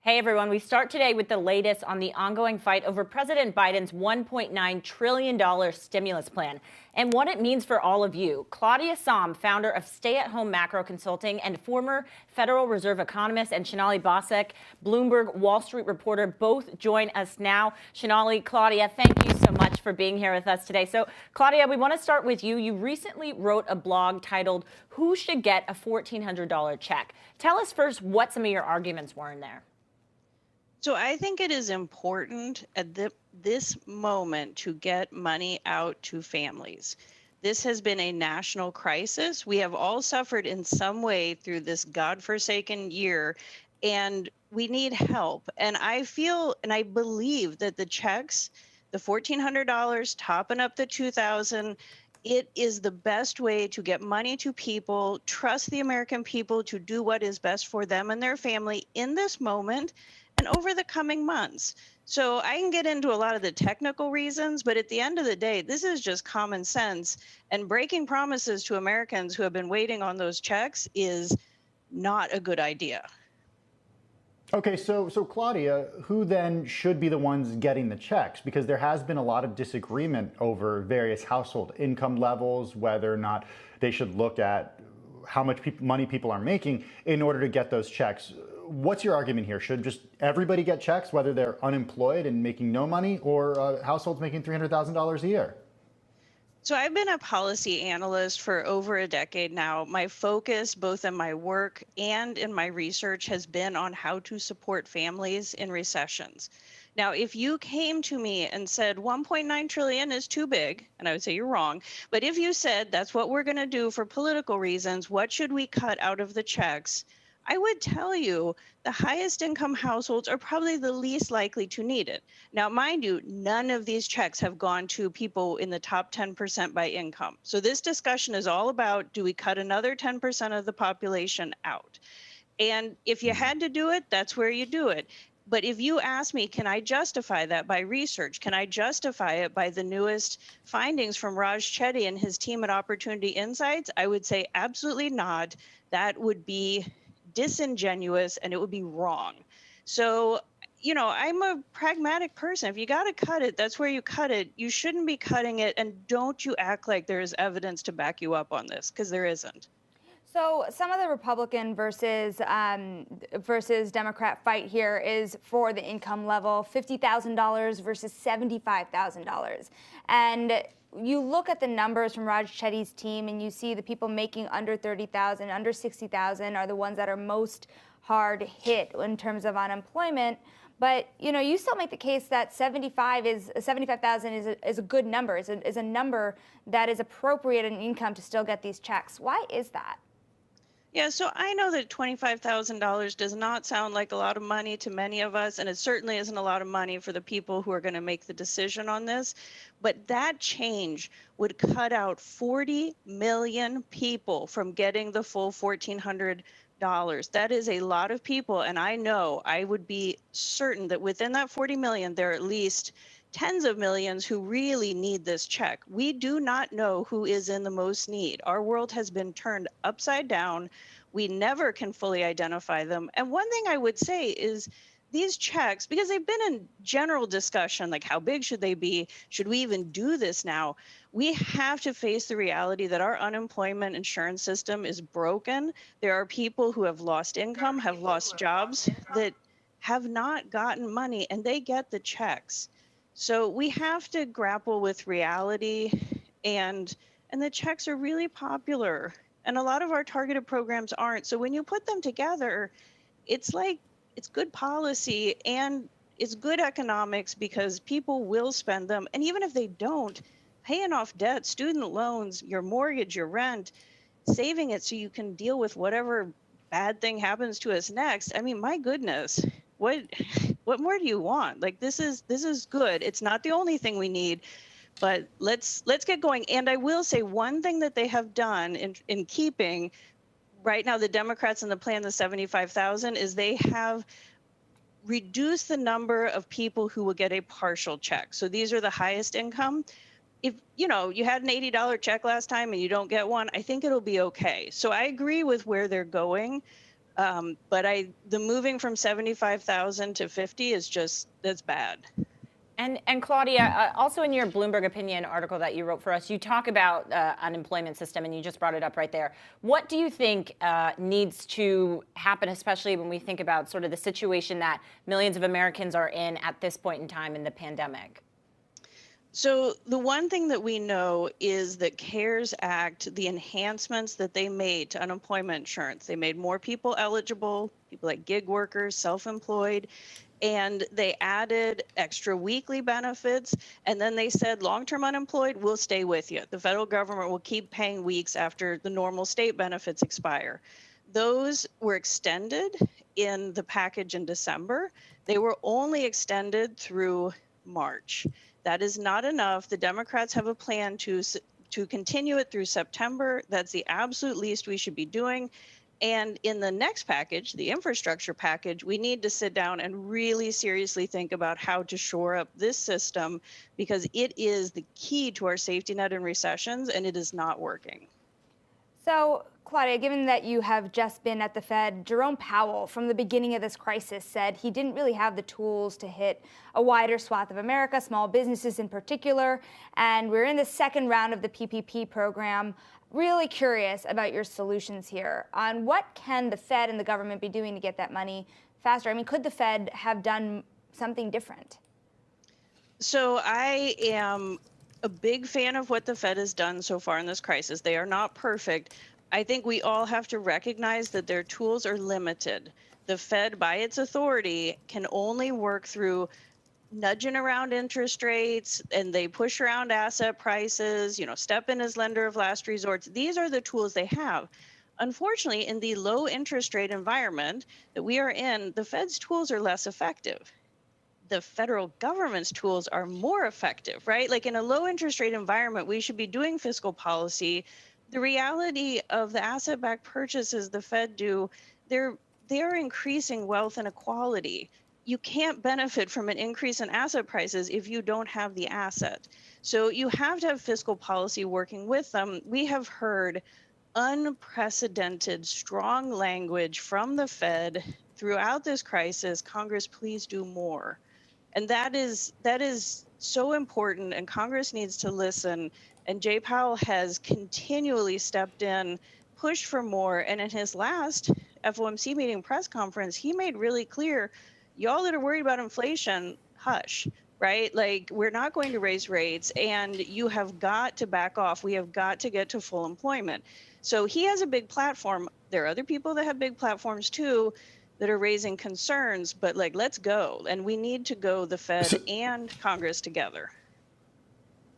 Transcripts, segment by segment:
Hey everyone, we start today with the latest on the ongoing fight over President Biden's $1.9 trillion stimulus plan and what it means for all of you. Claudia Sahm, founder of Stay at Home Macro Consulting and former Federal Reserve economist, and Sonali Basak, Bloomberg Wall Street reporter, both join us now. Sonali, Claudia, thank you so much for being here with us today. So, Claudia, we want to start with you. You recently wrote a blog titled, "Who Should Get a $1,400 Check?" Tell us first what some of your arguments were in there. So I think it is important at this moment to get money out to families. This has been a national crisis. We have all suffered in some way through this godforsaken year, and we need help. And I feel and I believe that the checks, the $1,400 topping up the $2,000, it is the best way to get money to people, trust the American people to do what is best for them and their family in this moment and over the coming months. So I can get into a lot of the technical reasons, but at the end of the day, this is just common sense. And breaking promises to Americans who have been waiting on those checks is not a good idea. Okay, so Claudia, who then should be the ones getting the checks? Because there has been a lot of disagreement over various household income levels, whether or not they should look at how much money people are making in order to get those checks. What's your argument here? Should just everybody get checks, whether they're unemployed and making no money, or households making $300,000 a year? So I've been a policy analyst for over a decade now. My focus, both in my work and in my research, has been on how to support families in recessions. Now, if you came to me and said 1.9 trillion is too big, and I would say you're wrong, but if you said that's what we're going to do for political reasons, what should we cut out of the checks? I would tell you the highest income households are probably the least likely to need it. Now, mind you, none of these checks have gone to people in the top 10% by income. So this discussion is all about, do we cut another 10% of the population out? And if you had to do it, that's where you do it. But if you ask me, can I justify that by research? Can I justify it by the newest findings from Raj Chetty and his team at Opportunity Insights? I would say absolutely not. That would be disingenuous and it would be wrong. So, I'm a pragmatic person. If you got to cut it, that's where you cut it. You shouldn't be cutting it. And don't you act like there is evidence to back you up on this, because there isn't. So some of the Republican versus Democrat fight here is for the income level, $50,000 versus $75,000. And you look at the numbers from Raj Chetty's team and you see the people making under 30,000, under 60,000 are the ones that are most hard hit in terms of unemployment. But, you still make the case that 75,000 is a good number, is a number that is appropriate in income to still get these checks. Why is that? Yeah, so I know that $25,000 does not sound like a lot of money to many of us, and it certainly isn't a lot of money for the people who are going to make the decision on this. But that change would cut out 40 million people from getting the full $1,400. That is a lot of people, and I would be certain that within that 40 million, there are at least tens of millions who really need this check. We do not know who is in the most need. Our world has been turned upside down. We never can fully identify them. And one thing I would say is these checks, because they've been in general discussion, like how big should they be? Should we even do this now? We have to face the reality that our unemployment insurance system is broken. There are people who have lost income, have lost jobs, that have not gotten money, and they get the checks. So we have to grapple with reality, and the checks are really popular, and a lot of our targeted programs aren't. So when you put them together, it's good policy and it's good economics because people will spend them. And even if they don't, paying off debt, student loans, your mortgage, your rent, saving it so you can deal with whatever bad thing happens to us next. I mean, my goodness, what more do you want? Like, this is good. It's not the only thing we need, but let's get going. And I will say one thing that they have done in keeping right now, the Democrats in the plan, the 75,000, is they have reduced the number of people who will get a partial check. So these are the highest income. If you had an $80 check last time and you don't get one, I think it'll be okay. So I agree with where they're going. The moving from 75,000 to 50 is that's bad. And Claudia, also in your Bloomberg Opinion article that you wrote for us, you talk about unemployment system, and you just brought it up right there. What do you think needs to happen, especially when we think about sort of the situation that millions of Americans are in at this point in time in the pandemic? So the one thing that we know is that CARES Act, the enhancements that they made to unemployment insurance, they made more people eligible, people like gig workers, self-employed, and they added extra weekly benefits. And then they said long-term unemployed will stay with you. The federal government will keep paying weeks after the normal state benefits expire. Those were extended in the package in December. They were only extended through March. That is not enough. The Democrats have a plan to continue it through September. That's the absolute least we should be doing. And in the next package, the infrastructure package, we need to sit down and really seriously think about how to shore up this system, because it is the key to our safety net in recessions, and it is not working. So, Claudia, given that you have just been at the Fed, Jerome Powell, from the beginning of this crisis, said he didn't really have the tools to hit a wider swath of America, small businesses in particular. And we're in the second round of the PPP program. Really curious about your solutions here on what can the Fed and the government be doing to get that money faster? I mean, could the Fed have done something different? So I am a big fan of what the Fed has done so far in this crisis. They are not perfect. I think we all have to recognize that their tools are limited. The Fed, by its authority, can only work through nudging around interest rates, and they push around asset prices, step in as lender of last resort. These are the tools they have. Unfortunately, in the low interest rate environment that we are in, the Fed's tools are less effective. The federal government's tools are more effective, right? Like in a low interest rate environment, we should be doing fiscal policy. The reality of the asset-backed purchases the Fed do, they are increasing wealth inequality. You can't benefit from an increase in asset prices if you don't have the asset. So you have to have fiscal policy working with them. We have heard unprecedented strong language from the Fed throughout this crisis. Congress, please do more. And that is so important, and Congress needs to listen. And Jay Powell has continually stepped in, pushed for more. And in his last FOMC meeting press conference, he made really clear, y'all that are worried about inflation, hush, right? Like, we're not going to raise rates, and you have got to back off. We have got to get to full employment. So he has a big platform. There are other people that have big platforms too that are raising concerns, but let's go. And we need to go, the Fed and Congress together.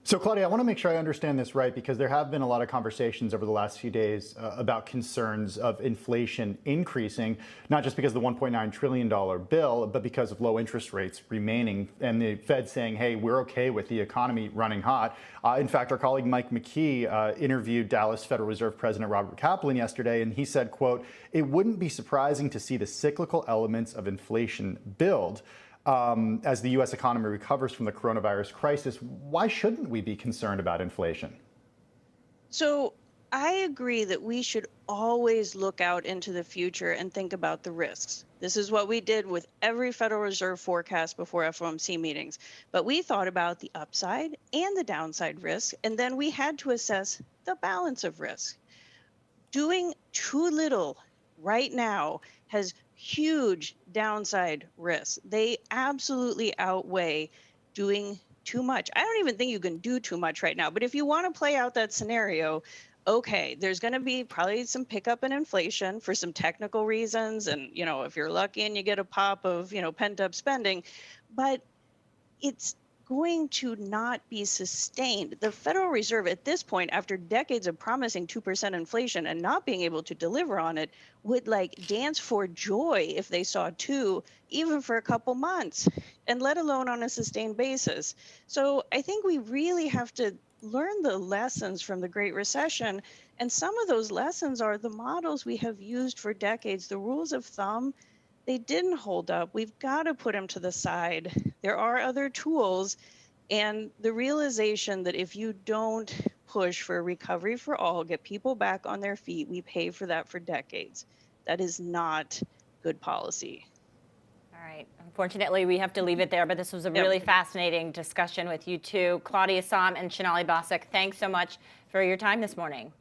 So, Claudia, I want to make sure I understand this right, because there have been a lot of conversations over the last few days about concerns of inflation increasing, not just because of the $1.9 trillion bill, but because of low interest rates remaining, and the Fed saying, hey, we're okay with the economy running hot. In fact, our colleague Mike McKee interviewed Dallas Federal Reserve President Robert Kaplan yesterday, and he said, quote, it wouldn't be surprising to see the cyclical elements of inflation build. As the U.S. economy recovers from the coronavirus crisis. Why shouldn't we be concerned about inflation? So I agree that we should always look out into the future and think about the risks. This is what we did with every Federal Reserve forecast before FOMC meetings. But we thought about the upside and the downside risk, and then we had to assess the balance of risk. Doing too little right now has huge downside risks. They absolutely outweigh doing too much. I don't even think you can do too much right now, but if you want to play out that scenario, okay, there's going to be probably some pickup in inflation for some technical reasons. And, if you're lucky and you get a pop of, pent up spending, but it's going to not be sustained. The Federal Reserve at this point, after decades of promising 2% inflation and not being able to deliver on it, would dance for joy if they saw 2, even for a couple months, and let alone on a sustained basis. So I think we really have to learn the lessons from the Great Recession. And some of those lessons are the models we have used for decades, the rules of thumb. They didn't hold up. We've got to put them to the side. There are other tools, and the realization that if you don't push for recovery for all, get people back on their feet, we pay for that for decades. That is not good policy. All right. Unfortunately, we have to leave it there, but this was a really fascinating discussion with you two. Claudia Sahm and Shanali Bossack, thanks so much for your time this morning.